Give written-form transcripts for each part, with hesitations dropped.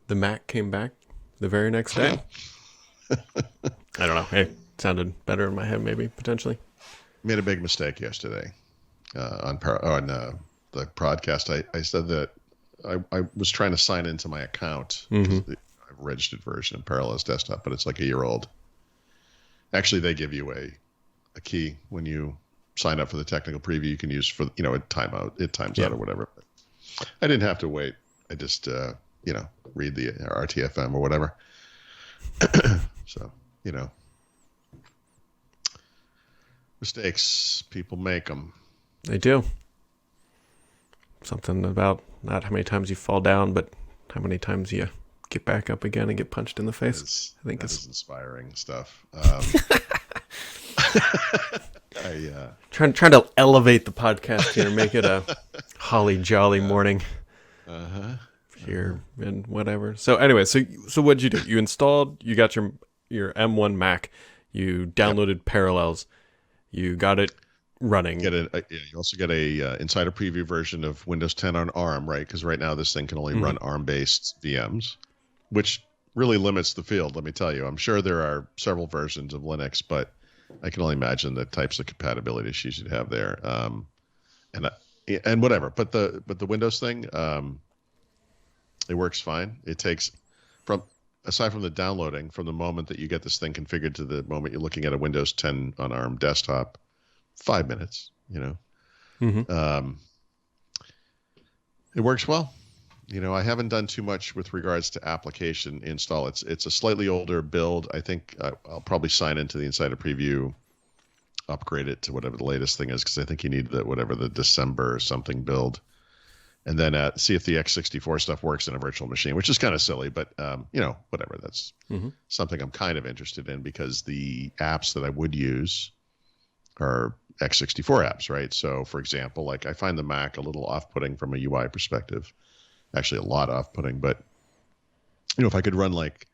the Mac came back the very next day. I don't know. It sounded better in my head, maybe, potentially. Made a big mistake yesterday on the podcast. I said that I was trying to sign into my account because I have a registered version of Parallels Desktop, but it's like a year old. Actually, they give you a key when you sign up for the technical preview. You can use for it times out or whatever. I didn't have to wait. I just read the RTFM or whatever. So mistakes, people make them. They do. Something about not how many times you fall down, but how many times you get back up again and get punched in the face. I think it's inspiring stuff. Trying to elevate the podcast here, make it a holly jolly morning. Here and whatever. So anyway, so what'd you do? You got your M1 Mac, you downloaded Parallels, you got it running. You also get a insider preview version of Windows 10 on ARM, right? Because right now this thing can only run ARM-based VMs, which really limits the field. Let me tell you, I'm sure there are several versions of Linux, but I can only imagine the types of compatibility issues you'd have there, and whatever. But the Windows thing, it works fine. It takes aside from the downloading, from the moment that you get this thing configured to the moment you're looking at a Windows 10 on ARM desktop, 5 minutes. It works well. I haven't done too much with regards to application install. It's a slightly older build. I think I'll probably sign into the Insider Preview, upgrade it to whatever the latest thing is, because I think you need the December or something build, and then see if the x64 stuff works in a virtual machine, which is kind of silly, but whatever. That's something I'm kind of interested in, because the apps that I would use are x64 apps, right? So, for example, like I find the Mac a little off-putting from a UI perspective. Actually, a lot off-putting, but if I could run like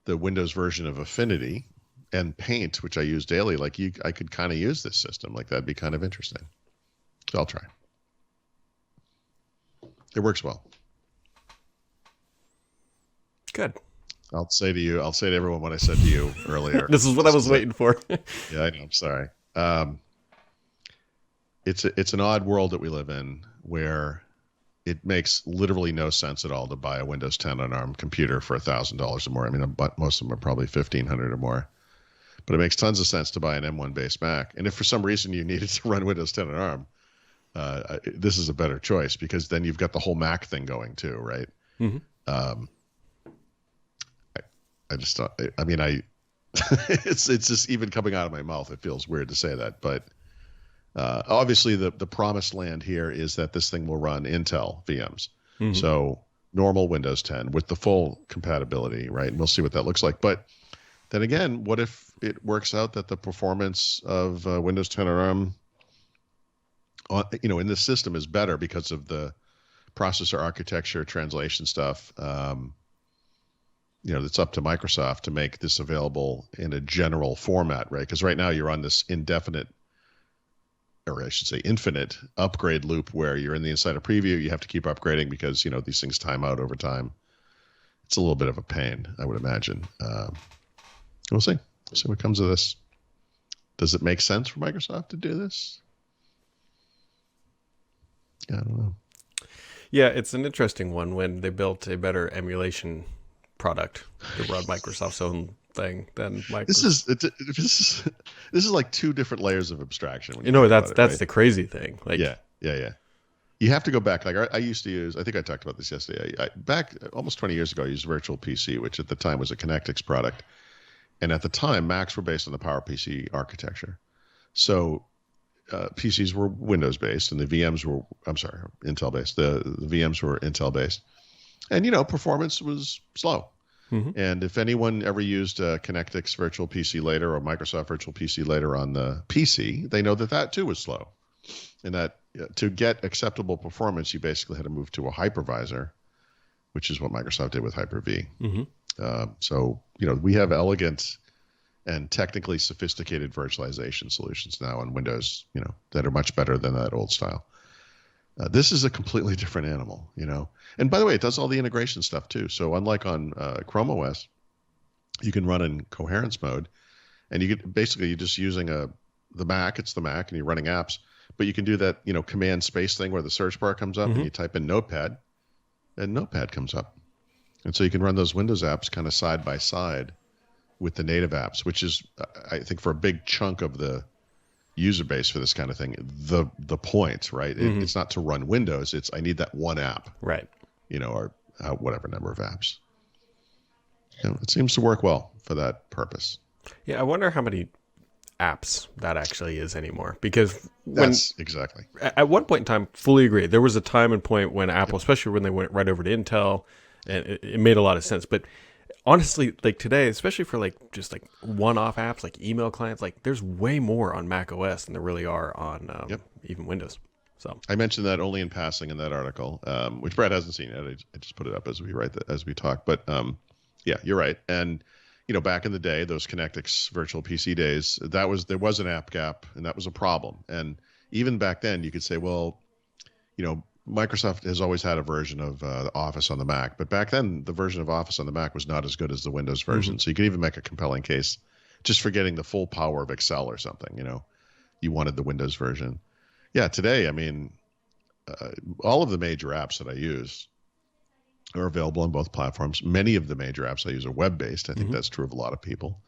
the Windows version of Affinity and Paint, which I use daily, I could kind of use this system. Like, that'd be kind of interesting. So I'll try. It works well. Good. I'll say to everyone what I said to you earlier. This is what I was waiting for. Yeah, I know. I'm sorry. It's an odd world that we live in, where it makes literally no sense at all to buy a Windows 10 on ARM computer for $1,000 or more. I mean, most of them are probably $1,500 or more. But it makes tons of sense to buy an M1 based Mac. And if for some reason you needed to run Windows 10 on ARM, this is a better choice, because then you've got the whole Mac thing going too, right? I just thought, it's just, even coming out of my mouth, it feels weird to say that, but obviously the promised land here is that this thing will run Intel VMs. So normal Windows 10 with the full compatibility, right? And we'll see what that looks like. But then again, what if it works out that the performance of Windows 10 or ARM, in this system is better because of the processor architecture, translation stuff, that's up to Microsoft to make this available in a general format, right? Because right now you're on this infinite upgrade loop where you're in the Insider Preview. You have to keep upgrading because, these things time out over time. It's a little bit of a pain, I would imagine. We'll see. We'll see what comes of this. Does it make sense for Microsoft to do this? I don't know. Yeah, it's an interesting one when they built a better emulation product to run Microsoft's own thing than Microsoft. This is like two different layers of abstraction. That's right? The crazy thing. Yeah. You have to go back. Like I used to use, I think I talked about this yesterday. Back almost 20 years ago, I used Virtual PC, which at the time was a Connectix product. And at the time, Macs were based on the PowerPC architecture. So PCs were Windows-based, and the VMs were, Intel-based. The VMs were Intel-based. And, performance was slow. And if anyone ever used Connectix Virtual PC later or Microsoft Virtual PC later on the PC, they know that too was slow. And that to get acceptable performance, you basically had to move to a hypervisor, which is what Microsoft did with Hyper-V. So, we have elegant and technically sophisticated virtualization solutions now on Windows, that are much better than that old style. This is a completely different animal, you know. And by the way, it does all the integration stuff too. So unlike on Chrome OS, you can run in coherence mode, and you get basically you're just using the Mac. It's the Mac, and you're running apps. But you can do that, you know, command space thing where the search bar comes up, and you type in Notepad, and Notepad comes up, and so you can run those Windows apps kind of side by side with the native apps, which is, I think, for a big chunk of the user base for this kind of thing, the point, right? It's not to run Windows. It's I need that one app, right? You know, or whatever number of apps. You know, it seems to work well for that purpose. Yeah, I wonder how many apps that actually is anymore, because that's exactly at one point in time, fully agree. There was a time and point when Apple, especially when they went right over to Intel, and it made a lot of sense. But honestly, like today, especially for like just like one-off apps like email clients, like there's way more on Mac OS than there really are on even Windows. So I mentioned that only in passing in that article, which Brad hasn't seen yet. I just put it up as we talk. But yeah, you're right. And you know, back in the day, those ConnectX virtual PC days, there was an app gap, and that was a problem. And even back then, you could say, well, you know, Microsoft has always had a version of Office on the Mac, but back then the version of Office on the Mac was not as good as the Windows version. So you could even make a compelling case just for getting the full power of Excel or something. You know, you wanted the Windows version. Yeah, today, I mean, all of the major apps that I use are available on both platforms. Many of the major apps I use are web-based. I think that's true of a lot of people.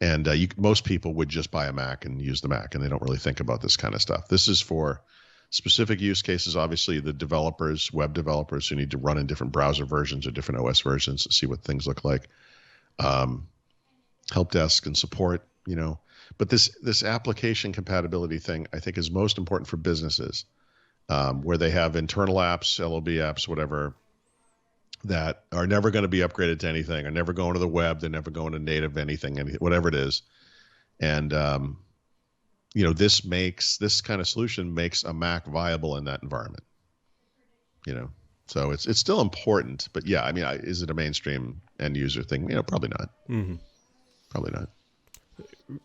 And most people would just buy a Mac and use the Mac, and they don't really think about this kind of stuff. This is for specific use cases, obviously, the developers, web developers who need to run in different browser versions or different OS versions to see what things look like. Help desk and support, you know. But this application compatibility thing, I think, is most important for businesses where they have internal apps, LOB apps, whatever, that are never going to be upgraded to anything, are never going to the web, they're never going to native anything, whatever it is. And, you know, this kind of solution makes a Mac viable in that environment, you know. So it's still important, but yeah, I mean, is it a mainstream end user thing? You know, probably not. Probably not.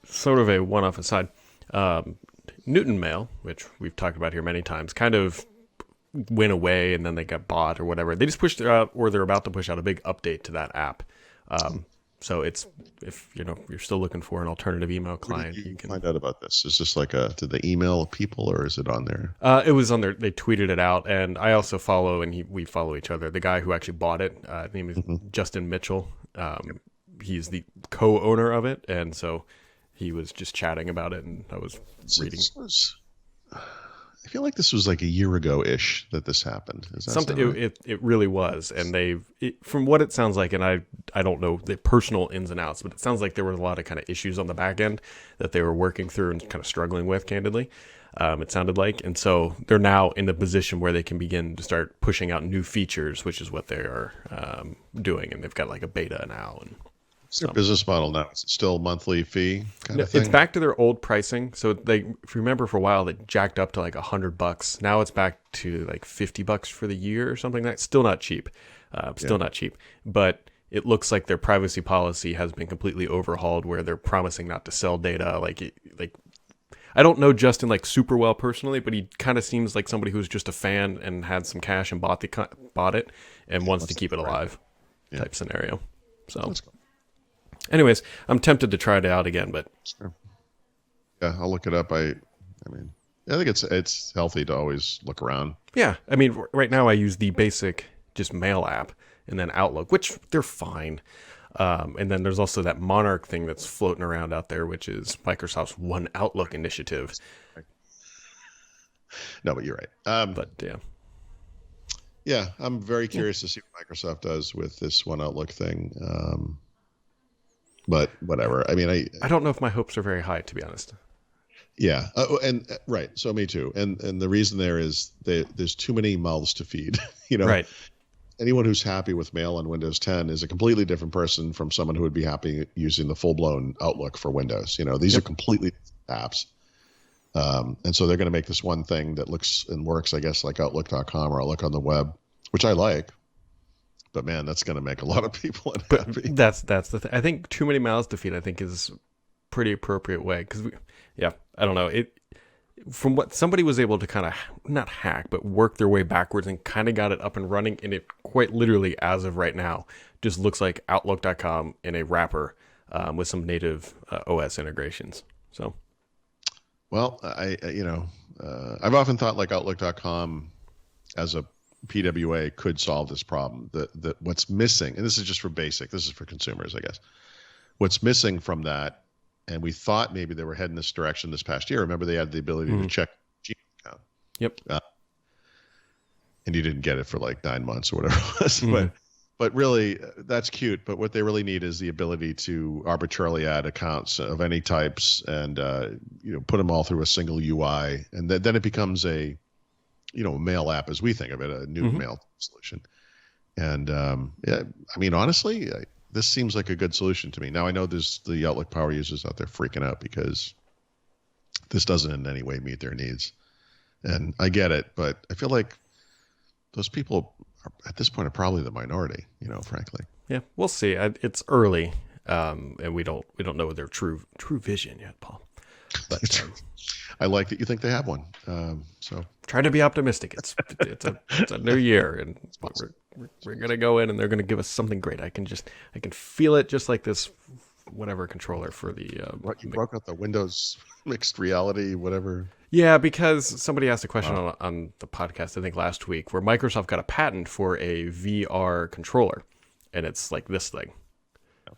Sort of a one-off aside, Newton Mail, which we've talked about here many times, kind of went away and then they got bought or whatever. They just pushed out, or they're about to push out a big update to that app. So it's, if you know, you're still looking for an alternative email client, you can find out about this. Is this like did they email people or is it on there? It was on there. They tweeted it out, and I also follow, and we follow each other. The guy who actually bought it, his name is Justin Mitchell. He's the co-owner of it, and so he was just chatting about it, and I was reading. I feel like this was like a year ago-ish that this happened. Is that something? Right? It really was, and from what it sounds like, and I don't know the personal ins and outs, but it sounds like there were a lot of kind of issues on the back end that they were working through and kind of struggling with, candidly. It sounded like, and so they're now in the position where they can begin to start pushing out new features, which is what they are doing, and they've got like a beta now. And what's their business model now? Is it still monthly fee kind of thing? It's back to their old pricing. So if you remember, for a while they jacked up to like $100. Now it's back to like $50 for the year or something like that. Still not cheap. Not cheap. But it looks like their privacy policy has been completely overhauled, where they're promising not to sell data. Like I don't know Justin like super well personally, but he kind of seems like somebody who's just a fan and had some cash and bought it and wants to keep it alive type scenario. So. Anyways, I'm tempted to try it out again, but sure. Yeah, I'll look it up. I mean, I think it's healthy to always look around. Yeah, I mean, right now I use the basic just mail app and then Outlook, which they're fine. And then there's also that Monarch thing that's floating around out there, which is Microsoft's One Outlook initiative. No, but you're right. But yeah. Yeah, I'm very curious to see what Microsoft does with this One Outlook thing. But whatever. I mean, I don't know if my hopes are very high, to be honest. Yeah, and right. So me too. And the reason there is there's too many mouths to feed. You know, right. Anyone who's happy with Mail on Windows 10 is a completely different person from someone who would be happy using the full-blown Outlook for Windows. You know, these are completely different apps. And so they're going to make this one thing that looks and works, I guess, like Outlook.com or Outlook on the web, which I like. But man, that's going to make a lot of people unhappy. But that's the thing. I think too many mouths to feed, I think, is pretty appropriate way, because I don't know, from what somebody was able to kind of not hack, but work their way backwards and kind of got it up and running. And it quite literally, as of right now, just looks like Outlook.com in a wrapper with some native OS integrations. So, well, I've often thought like Outlook.com as a PWA could solve this problem. That what's missing, and this is just for basic, this is for consumers, I guess. What's missing from that, and we thought maybe they were heading this direction this past year. Remember, they had the ability to check Gmail account. Yep. And you didn't get it for like 9 months or whatever it was. But really, that's cute. But what they really need is the ability to arbitrarily add accounts of any types and put them all through a single UI, and then it becomes a mail app as we think of it, a new mail solution. And honestly, this seems like a good solution to me. Now I know there's the Outlook power users out there freaking out because this doesn't in any way meet their needs, and I get it. But I feel like those people at this point are probably the minority, frankly. Yeah, we'll see. It's early, and we don't know their true vision yet, Paul. But I like that you think they have one. So try to be optimistic. It's a new year, and we're gonna go in, and they're gonna give us something great. I can feel it, just like this whatever controller for the. You broke out the Windows mixed reality, whatever. Yeah, because somebody asked a question on the podcast, I think last week, where Microsoft got a patent for a VR controller, and it's like this thing. And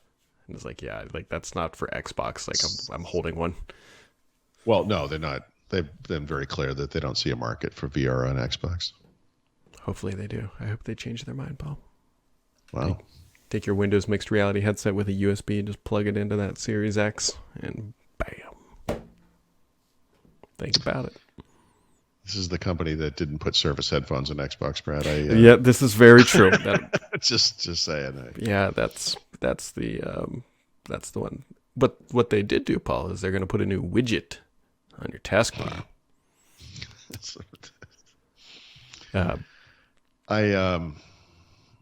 it's like, yeah, like that's not for Xbox. Like I'm holding one. Well, no, they're not. They've been very clear that they don't see a market for VR on Xbox. Hopefully they do. I hope they change their mind, Paul. Wow. Take your Windows mixed reality headset with a USB and just plug it into that Series X, and bam. Think about it. This is the company that didn't put Surface headphones in Xbox, Brad. Yeah, this is very true. Just saying. Yeah, that's the one. But what they did do, Paul, is they're going to put a new widget on your taskbar.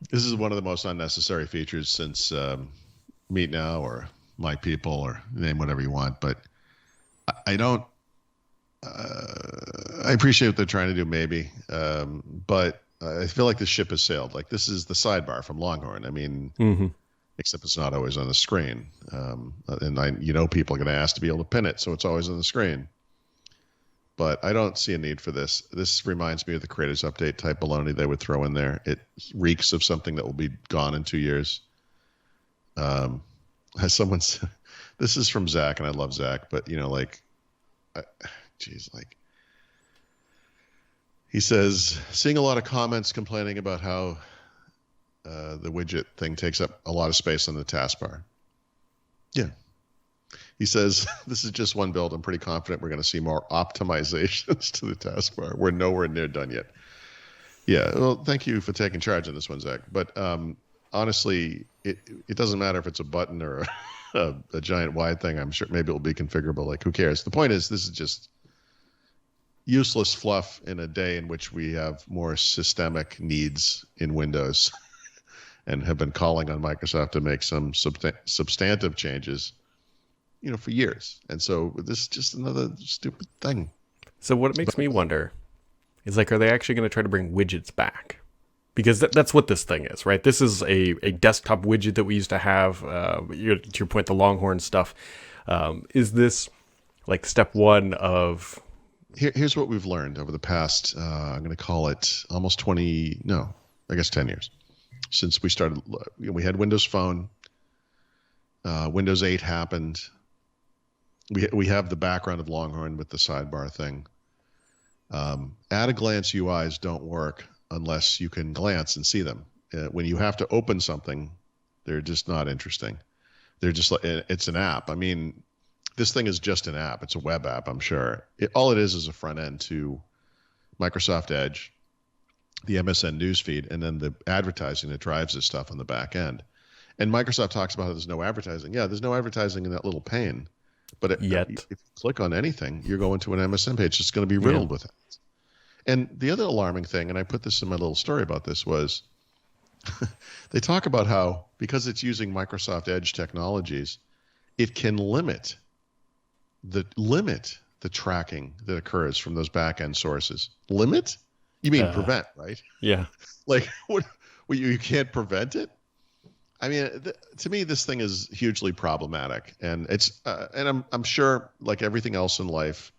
This is one of the most unnecessary features since Meet Now or My People or name whatever you want. But I don't. I appreciate what they're trying to do, maybe, but I feel like the ship has sailed. Like this is the sidebar from Longhorn. I mean, except it's not always on the screen, and people are going to ask to be able to pin it, so it's always on the screen. But I don't see a need for this. This reminds me of the Creators Update type baloney they would throw in there. It reeks of something that will be gone in 2 years. As someone said, this is from Zach, and I love Zach, but he says, seeing a lot of comments complaining about how the widget thing takes up a lot of space on the taskbar. Yeah. He says, this is just one build. I'm pretty confident we're going to see more optimizations to the taskbar. We're nowhere near done yet. Yeah, well, thank you for taking charge on this one, Zach. But honestly, it doesn't matter if it's a button or a giant wide thing. I'm sure maybe it'll be configurable. Like, who cares? The point is, this is just useless fluff in a day in which we have more systemic needs in Windows and have been calling on Microsoft to make some substantive changes, for years. And so this is just another stupid thing. So what it makes me wonder is, like, are they actually going to try to bring widgets back? Because that's what this thing is, right? This is a desktop widget that we used to have. To your point, the Longhorn stuff. Is this like step one of... Here's what we've learned over the past, I'm going to call it almost 10 years. Since we started, we had Windows Phone. Windows 8 happened. We have the background of Longhorn with the sidebar thing. At-a-glance UIs don't work unless you can glance and see them. When you have to open something, they're just not interesting. They're just like, it's an app. I mean, this thing is just an app. It's a web app, I'm sure. All it is a front end to Microsoft Edge, the MSN newsfeed, and then the advertising that drives this stuff on the back end. And Microsoft talks about how there's no advertising. Yeah, there's no advertising in that little pane. But if you click on anything, you're going to an MSN page. It's going to be riddled with it. And the other alarming thing, and I put this in my little story about this, was they talk about how, because it's using Microsoft Edge technologies, it can limit the tracking that occurs from those back end sources? Limit? You mean prevent, right? Yeah. Like, what? You can't prevent it? I mean, to me, this thing is hugely problematic, and I'm sure, like everything else in life,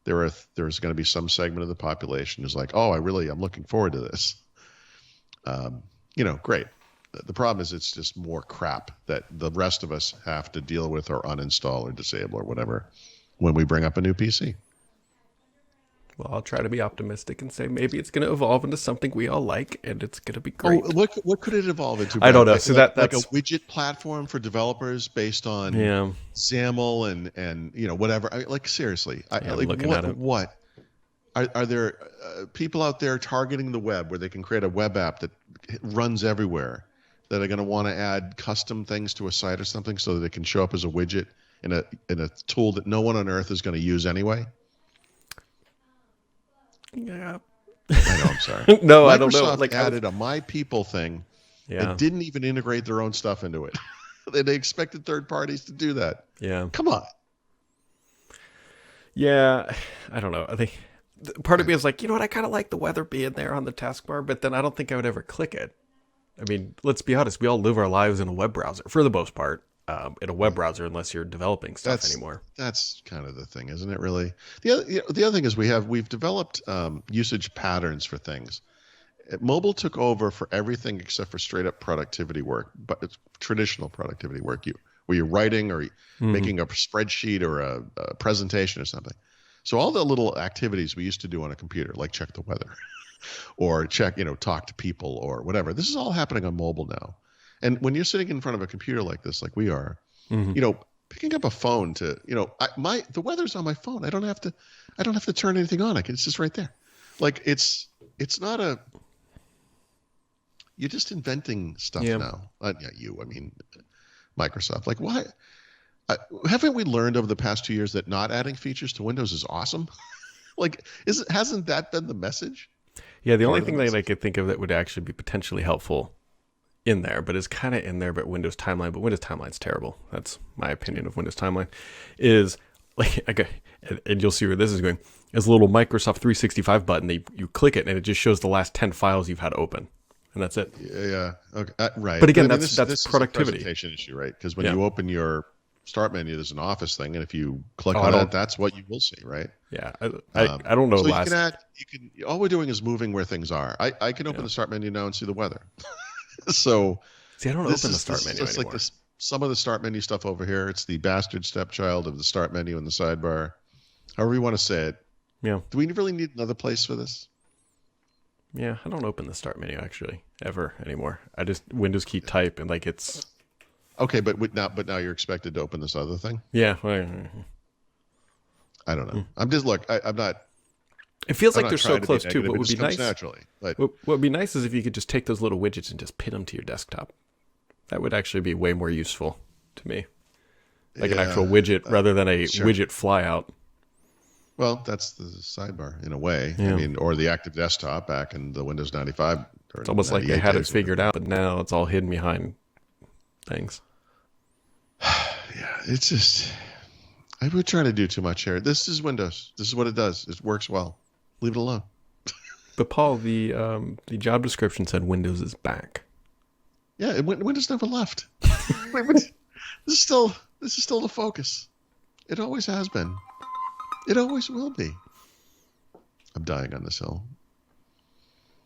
there's going to be some segment of the population who's like, oh, I'm looking forward to this. Great. The problem is it's just more crap that the rest of us have to deal with or uninstall or disable or whatever when we bring up a new PC. Well, I'll try to be optimistic and say maybe it's going to evolve into something we all like, and it's going to be great. Oh, what could it evolve into? I don't know. Like, So that's like a widget platform for developers based on XAML and whatever. I mean, like, seriously, I'm looking at it. What are there people out there targeting the web where they can create a web app that runs everywhere, that are going to want to add custom things to a site or something so that it can show up as a widget in a tool that no one on earth is going to use anyway? Yeah. I know, I'm sorry. No, Microsoft I don't know. Like, added a My People thing and didn't even integrate their own stuff into it. They expected third parties to do that. Yeah. Come on. Yeah. I don't know. I think part of me is like, you know what? I kind of like the weather being there on the taskbar, but then I don't think I would ever click it. I mean, let's be honest. We all live our lives in a web browser for the most part. In a web browser, unless you're developing stuff anymore. That's kind of the thing, isn't it? Really, the other thing is we've developed usage patterns for things. Mobile took over for everything except for straight up productivity work, but it's traditional productivity work. Where you're writing or making a spreadsheet or a presentation or something. So all the little activities we used to do on a computer, like check the weather, or talk to people or whatever. This is all happening on mobile now. And when you're sitting in front of a computer like this, like we are, picking up a phone to, the weather's on my phone. I don't have to turn anything on. It's just right there. Like it's not you're just inventing stuff now. I mean, Microsoft. Like, why? Haven't we learned over the past 2 years that not adding features to Windows is awesome? Like, hasn't that been the message? Yeah, the only thing that I could think of that would actually be potentially helpful in there, but it's kind of in there, but Windows Timeline. But Windows Timeline's terrible. That's my opinion of Windows Timeline. Is like, and you'll see where this is going. Is a little Microsoft 365 button. You click it, and it just shows the last 10 files you've had open, and that's it. Yeah. Okay. Right. But again, this that's productivity. Is a presentation issue, right? Because when you open your start menu, there's an Office thing, and if you click on it, that's what you will see, right? Yeah. I don't know. So all we're doing is moving where things are. I can open the start menu now and see the weather. So see, I don't open the start menu anymore. Like some of the start menu stuff over here. It's the bastard stepchild of the start menu and the sidebar. However you want to say it. Yeah. Do we really need another place for this? Yeah, I don't open the start menu actually ever anymore. I just Windows key type and like it's okay, but now you're expected to open this other thing. Yeah. I don't know. I'm just I'm not. It feels like they're so close too, but what would be nice. Naturally, what would be nice is if you could just take those little widgets and just pin them to your desktop. That would actually be way more useful to me, like an actual widget rather than a widget flyout. Well, that's the sidebar in a way. Yeah. I mean, or the active desktop back in the Windows 95. It's almost like they had it figured out, but now it's all hidden behind things. Yeah, it's just I would try to do too much here. This is Windows. This is what it does. It works well. Leave it alone. But Paul, the job description said Windows is back. Yeah, Windows never left. This is still the focus. It always has been. It always will be. I'm dying on this hill.